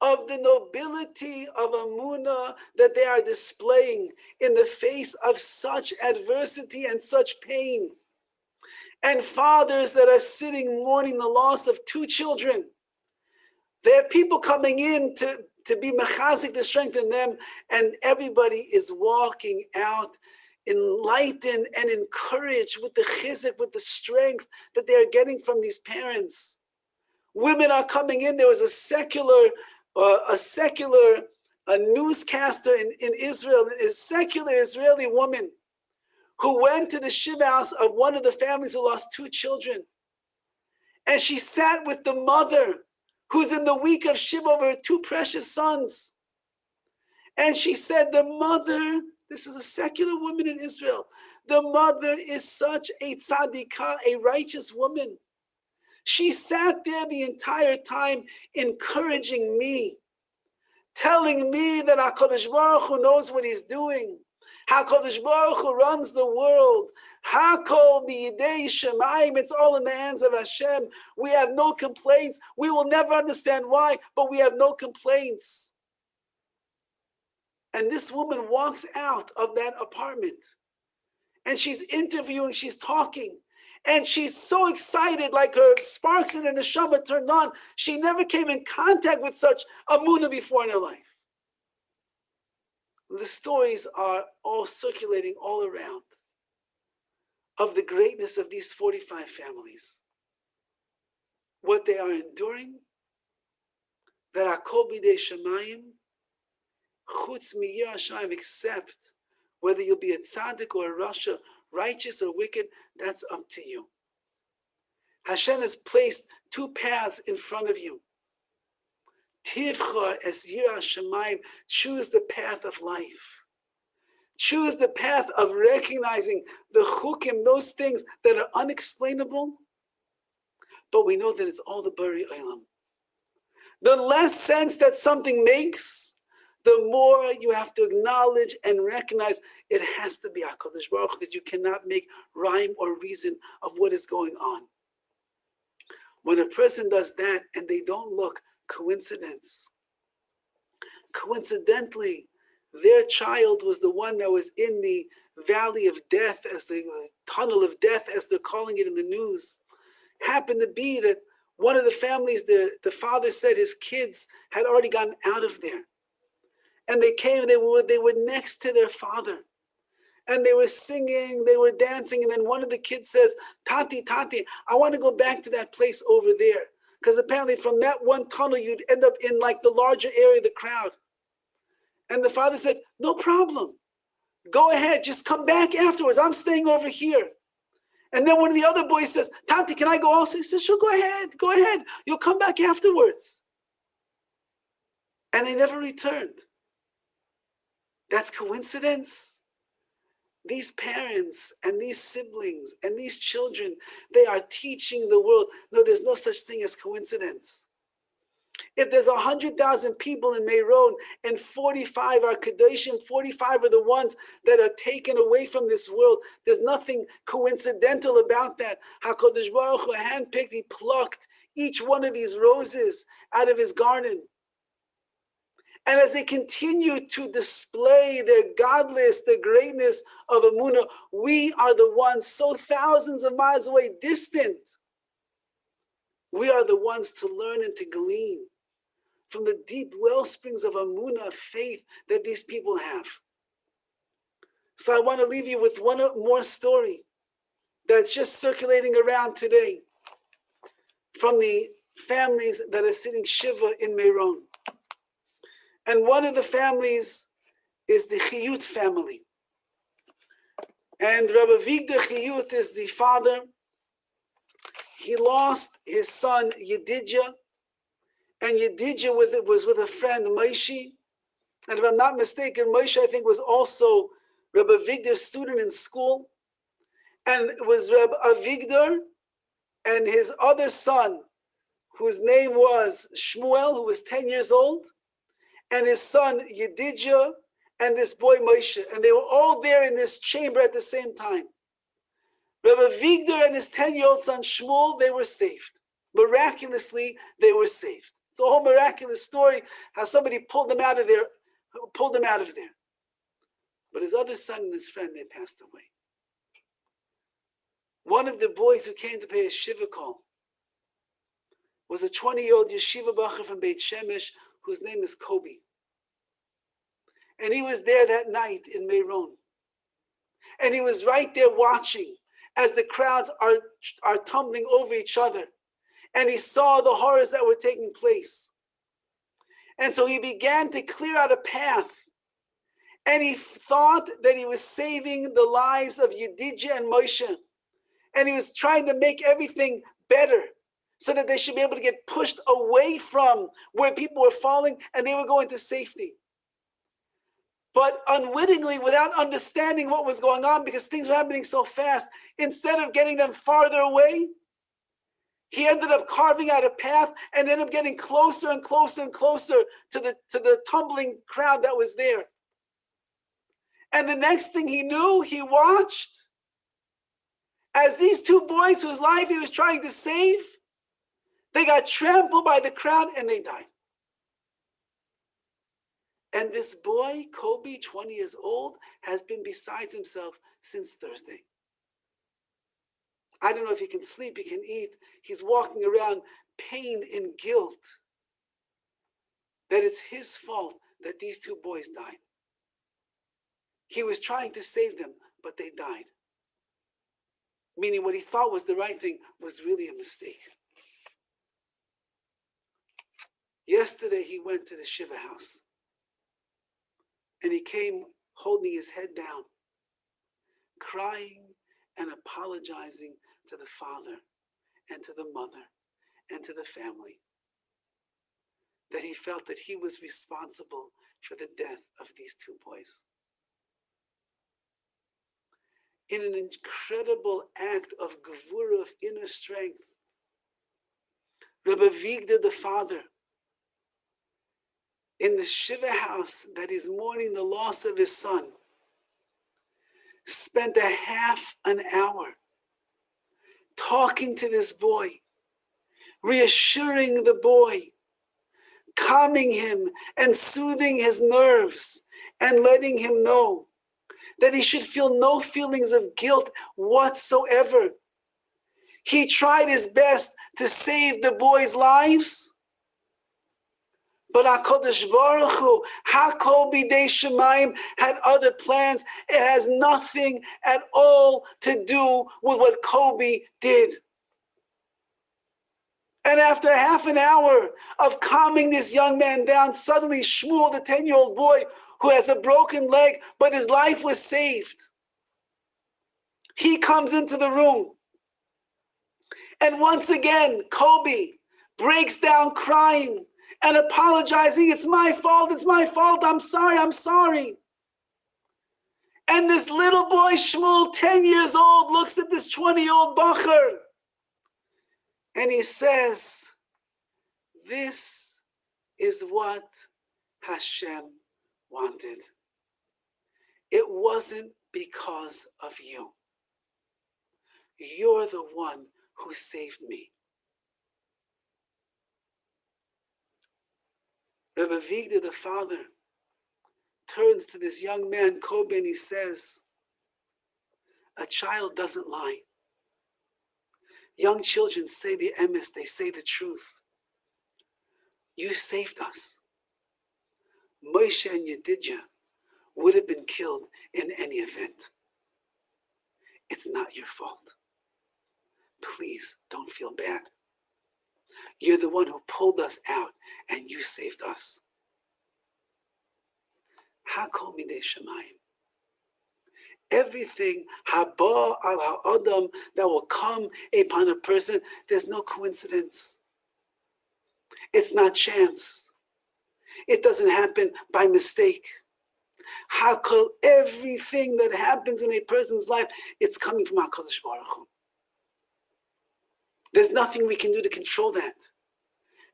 Speaker 1: of the nobility of Amunah that they are displaying in the face of such adversity and such pain. And fathers that are sitting mourning the loss of 2 children. There are people coming in to be mechazik, to strengthen them, and everybody is walking out enlightened and encouraged with the chizuk, with the strength that they are getting from these parents. Women are coming in. There was a secular newscaster in Israel, a secular Israeli woman, who went to the shiva house of one of the families who lost 2 children. And she sat with the mother who's in the week of shiva over her 2 precious sons. And she said, the mother, this is a secular woman in Israel, the mother is such a tzadikah, a righteous woman. She sat there the entire time encouraging me, telling me that HaKadosh Baruch Hu knows what He's doing. HaKadosh Baruch Hu runs the world. Hakol b'yidei Shemayim. It's all in the hands of Hashem. We have no complaints. We will never understand why, but we have no complaints. And this woman walks out of that apartment, and she's interviewing, she's talking, and she's so excited, like her sparks in her neshama turned on. She never came in contact with such amunah before in her life. The stories are all circulating all around of the greatness of these 45 families, what they are enduring, that Hakol b'yidei Shemayim, chutz miyirah Hashem, except whether you'll be a tzaddik or a rasha, righteous or wicked, that's up to you. Hashem has placed two paths in front of you. Tivchar es yirah Shemayim, choose the path of life. Choose the path of recognizing the chukim, those things that are unexplainable, but we know that it's all the Bari Olam. The less sense that something makes, the more you have to acknowledge and recognize it has to be HaKadosh Baruch Hu, because you cannot make rhyme or reason of what is going on. When a person does that and they don't look coincidence, coincidentally, their child was the one that was in the valley of death, as the tunnel of death, as they're calling it in the news. Happened to be that one of the families, the father said his kids had already gotten out of there. And they came, they were next to their father. And they were singing, they were dancing. And then one of the kids says, Tati, I want to go back to that place over there. Because apparently from that one tunnel, you'd end up in like the larger area of the crowd. And the father said, no problem. Go ahead, just come back afterwards. I'm staying over here. And then one of the other boys says, Tati, can I go also? He says, sure, go ahead. You'll come back afterwards. And they never returned. That's coincidence. These parents and these siblings and these children, they are teaching the world. No, there's no such thing as coincidence. If there's 100,000 people in Meron and 45 are Kedoshim, 45 are the ones that are taken away from this world, there's nothing coincidental about that. HaKadosh Baruch Hu handpicked, he plucked each one of these roses out of his garden. And as they continue to display their godless, the greatness of Amunah, we are the ones so thousands of miles away, distant. We are the ones to learn and to glean from the deep well springs of Amunah, faith that these people have. So I want to leave you with one more story that's just circulating around today from the families that are sitting Shiva in Meron. And one of the families is the Chiyut family. And Rabbi Vigdor Chiyut is the father. He lost his son Yedidya, and Yedidya was with a friend Moshe. And if I'm not mistaken, Moshe, I think, was also Rabbi Vigdor's student in school. And it was Rabbi Avigdor and his other son, whose name was Shmuel, who was 10 years old, and his son Yedidya, and this boy Moshe. And they were all there in this chamber at the same time. Rabbi Vigdor and his 10-year-old son Shmuel, they were saved. Miraculously, they were saved. It's a whole miraculous story how somebody pulled them out of there. But his other son and his friend, they passed away. One of the boys who came to pay a shiva call was a 20-year-old yeshiva bacher from Beit Shemesh, whose name is Kobe. And he was there that night in Meron. And he was right there watching as the crowds are tumbling over each other. And he saw the horrors that were taking place. And so he began to clear out a path. And he thought that he was saving the lives of Yedidya and Moshe. And he was trying to make everything better so that they should be able to get pushed away from where people were falling and they were going to safety. But unwittingly, without understanding what was going on, because things were happening so fast, instead of getting them farther away, he ended up carving out a path and ended up getting closer and closer and closer to the tumbling crowd that was there. And the next thing he knew, he watched as these two boys whose life he was trying to save, they got trampled by the crowd and they died. And this boy, Kobe, 20 years old, has been besides himself since Thursday. I don't know if he can sleep, he can eat. He's walking around pained in guilt that it's his fault that these two boys died. He was trying to save them, but they died. Meaning what he thought was the right thing was really a mistake. Yesterday he went to the Shiva house. And he came holding his head down, crying and apologizing to the father and to the mother and to the family, that he felt that he was responsible for the death of these two boys. In an incredible act of gevura, of inner strength, Rabbi Vigda, the father, in the Shiva house that is mourning the loss of his son, spent a half an hour talking to this boy, reassuring the boy, calming him and soothing his nerves and letting him know that he should feel no feelings of guilt whatsoever. He tried his best to save the boys' lives, but HaKadosh Baruch Hu, Hakol B'dei Shemayim, had other plans. It has nothing at all to do with what Kobe did. And after half an hour of calming this young man down, suddenly Shmuel, the 10-year-old boy who has a broken leg, but his life was saved, he comes into the room. And once again, Kobe breaks down crying and apologizing. It's my fault, I'm sorry. And this little boy, Shmuel, 10 years old, looks at this 20-year-old bacher and he says, this is what Hashem wanted. It wasn't because of you. You're the one who saved me. Rabbi Vigda, the father, turns to this young man, Kobe, and he says, a child doesn't lie. Young children say the emes, they say the truth. You saved us. Moshe and Yedidya would have been killed in any event. It's not your fault. Please don't feel bad. You're the one who pulled us out and you saved us. Hakol B'dei Shemayim. Everything haba al ha'adam that will come upon a person, there's no coincidence. It's not chance. It doesn't happen by mistake. Hakol, everything that happens in a person's life, it's coming from HaKadosh Baruch Hu. There's nothing we can do to control that.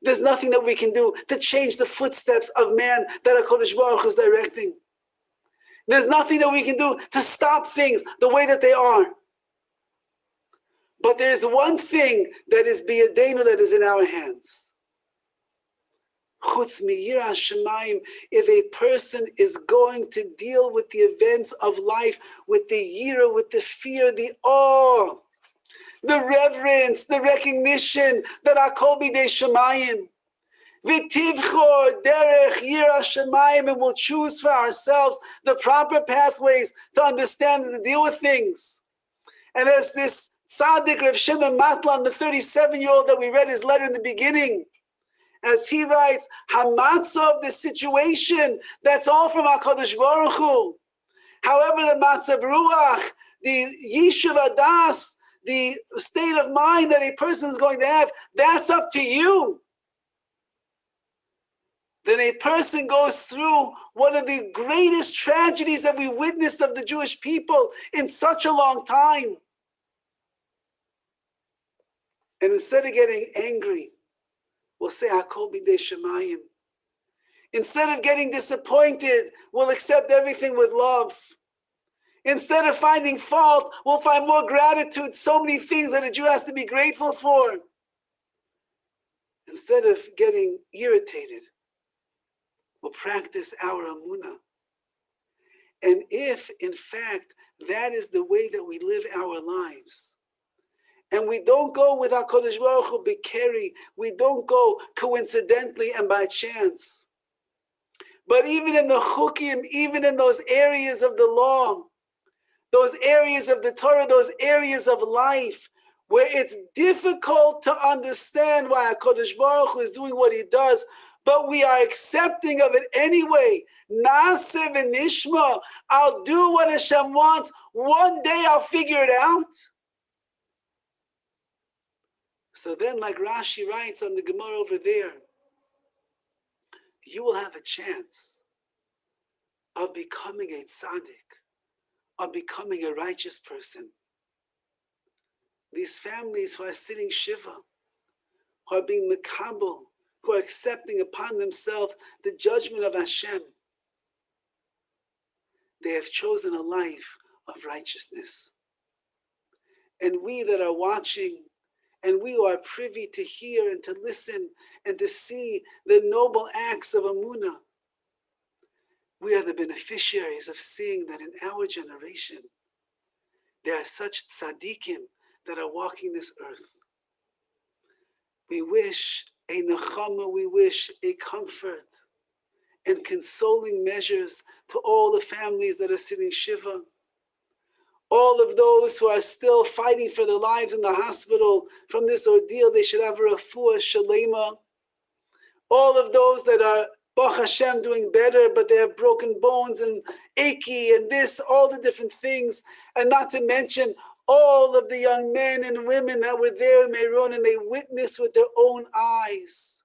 Speaker 1: There's nothing that we can do to change the footsteps of man that HaKadosh Baruch Hu is directing. There's nothing that we can do to stop things the way that they are. But there's one thing that is biyadenu, that is in our hands. Chutz miyiras shemayim, if a person is going to deal with the events of life with the yira, with the fear, the awe, the reverence, the recognition that Hakol B'dei Shemayim, v'tivchor derech yira shemayim, and we'll choose for ourselves the proper pathways to understand and to deal with things. And as this tzaddik Rav Shimon Matlan, the 37-year-old that we read his letter in the beginning, as he writes, hamatzah of the situation, that's all from HaKadosh Baruch Hu. However, the matzav ruach, the yishuv adas, the state of mind that a person is going to have, that's up to you. Then a person goes through one of the greatest tragedies that we witnessed of the Jewish people in such a long time. And instead of getting angry, we'll say, Hakol B'dei Shemayim. Instead of getting disappointed, we'll accept everything with love. Instead of finding fault, we'll find more gratitude, so many things that a Jew has to be grateful for. Instead of getting irritated, we'll practice our amunah. And if, in fact, that is the way that we live our lives, and we don't go with HaKadosh Baruch Hu B'keri, we don't go coincidentally and by chance, but even in the chukim, even in those areas of the law, those areas of the Torah, those areas of life, where it's difficult to understand why HaKadosh Baruch Hu is doing what he does, but we are accepting of it anyway. Naaseh v'nishma, I'll do what Hashem wants. One day I'll figure it out. So then, like Rashi writes on the Gemara over there, you will have a chance of becoming a tzaddik, of becoming a righteous person. These families who are sitting shiva, who are being mekabel, who are accepting upon themselves the judgment of Hashem, they have chosen a life of righteousness. And we that are watching, and we who are privy to hear and to listen and to see the noble acts of Amunah, we are the beneficiaries of seeing that in our generation, there are such tzaddikim that are walking this earth. We wish a nechama, we wish a comfort and consoling measures to all the families that are sitting shiva. All of those who are still fighting for their lives in the hospital from this ordeal, they should have a refuah shalema. All of those that are, Baruch Hashem, doing better, but they have broken bones and achy and this, all the different things. And not to mention all of the young men and women that were there in Meron, and they witnessed with their own eyes.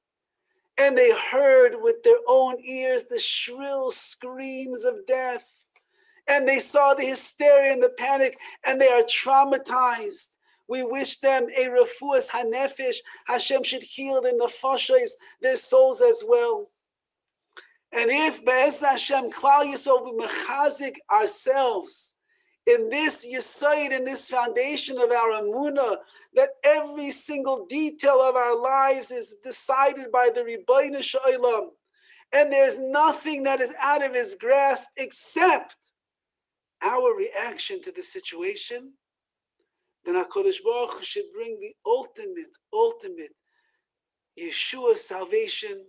Speaker 1: And they heard with their own ears the shrill screams of death. And they saw the hysteria and the panic, and they are traumatized. We wish them a refuas hanefesh. Hashem should heal their nefashos, their souls as well. And if Be'ez Hashem Klal Yisrael we mechazik ourselves in this yisoid, in this foundation of our emunah, that every single detail of our lives is decided by the Ribbono Shel Olam, and there's nothing that is out of his grasp except our reaction to the situation, then HaKadosh Baruch Hu should bring the ultimate Yeshua salvation,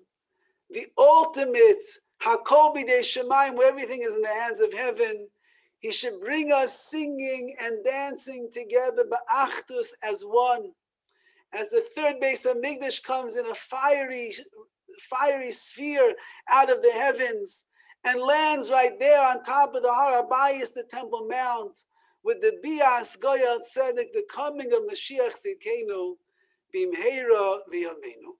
Speaker 1: the ultimate Hakol B'dei Shemayim, where everything is in the hands of heaven. He should bring us singing and dancing together, ba'achdus, as one. As the third base of Mikdash comes in a fiery sphere out of the heavens, and lands right there on top of the Har HaBayis, the Temple Mount, with the Bias Goyal Tzedek, the coming of Mashiach Tzidkenu, Bimheira V'Yameinu.